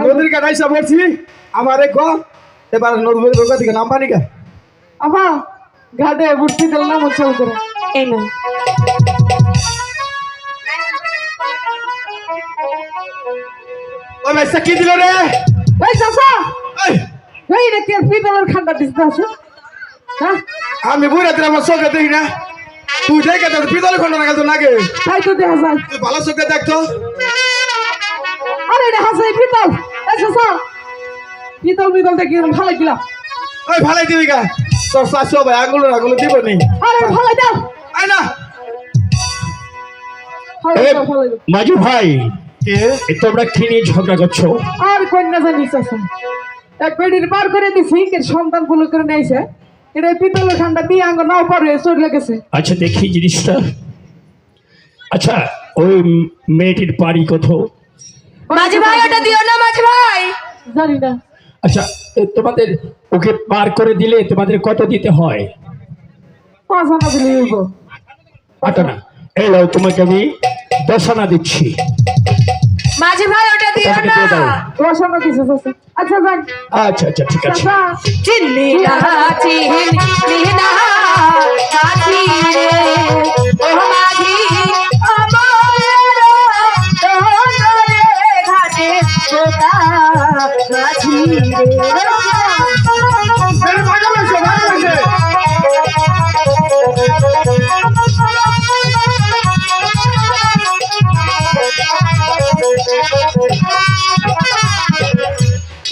নদীর কাছে আইসা বলছি আমারে ক এবার নদীর নৌকা থেকে নাম পানি কা আপা ঘাটে বুঝতে দিল না মুছে উঠে এই না ও মেসা কি দিল রে এই চাচা এই রে কে পিতলের খান্ডা দিতে আছে হ্যাঁ আমি বুড়া দিলাম আমার চোখে দেখি না তুই দেখে তো পিতলের খন্ড না গেল নাকি তাই তো দেখা যায় তুই ভালো চোখে দেখতো আরে এটা হাসাই পিতল এই চাচা পিতল দেখি ভালো গিলা ওই ভালাই দিবি গা তোর শাশু ভাই আগুলো দিব নি আরে ভালো দাও আই না মাঝি ভাই কে তোমরা কি নিয়ে ঝগড়া করছো? আর কন্যা জানিস চাচা এক বেডির পার করে দিছি কে সন্তান পুলো করে নেইছে এটা পিতলের ঠান্ডা দিয়ে আঙ্গ নাও পার হয়ে চলে গেছে আচ্ছা দেখি জিনিসটা আচ্ছা ওই মেয়েটির বাড়ি কোথাও? মাঝি ভাই ওটা দিও না মাঝি ভাই জানি না আচ্ছা তোমাদের ওকে পার করে দিলে তোমাদের কত দিতে হয়? 5 আনা দিলে হইব 8 আনা। এই নাও তোমাকে আমি 10 আনা দিচ্ছি। মাঝি ভাই ওটা দিও তোমাকে না দিয়ে দাও। 10 আনা দিছে চাচা আচ্ছা যান আচ্ছা আচ্ছা ঠিক আছে। চাচা চিন্নি না চিন্নি না কাছি রে ও মাঝি আমার তোরে ঘাটে তোতা মাঝি রে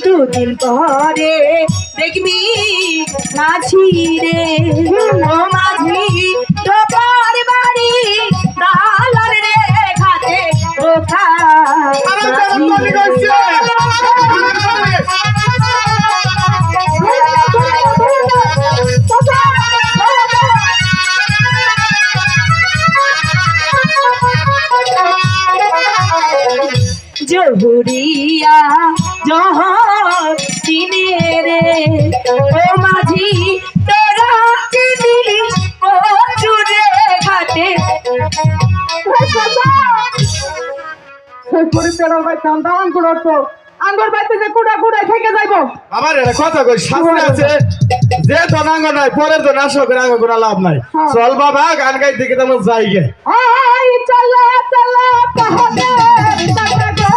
দুদিন পরে দেখবি মাঝি রে ও মাঝি তোর বাড়ি দালান রে ঘাটে ওঠা জহুরিয়া জহর চিনে রে ও মাঝি তোরা চিনিস ও চুরে ঘাটে পরিচয় ভাই দান করো তো আঙ্গর বাইতে যে কুড়া থেকে যাইবো আমার এটা কথা কই শাস্তি আছে যে দনাঙ্গ নাই পরের তো নাশ করে আঙ্গ কোনো লাভ নাই চল বাবা গান গাই দিকে তেমন যাই গে আই চলো চলো তাহলে চলো চলো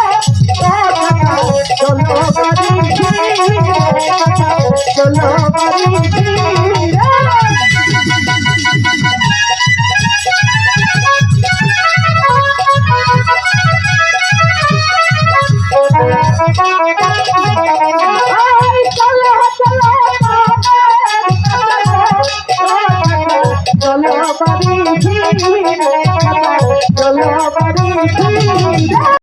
বাড়ি ফিরে, চলো বাড়ি ফিরে।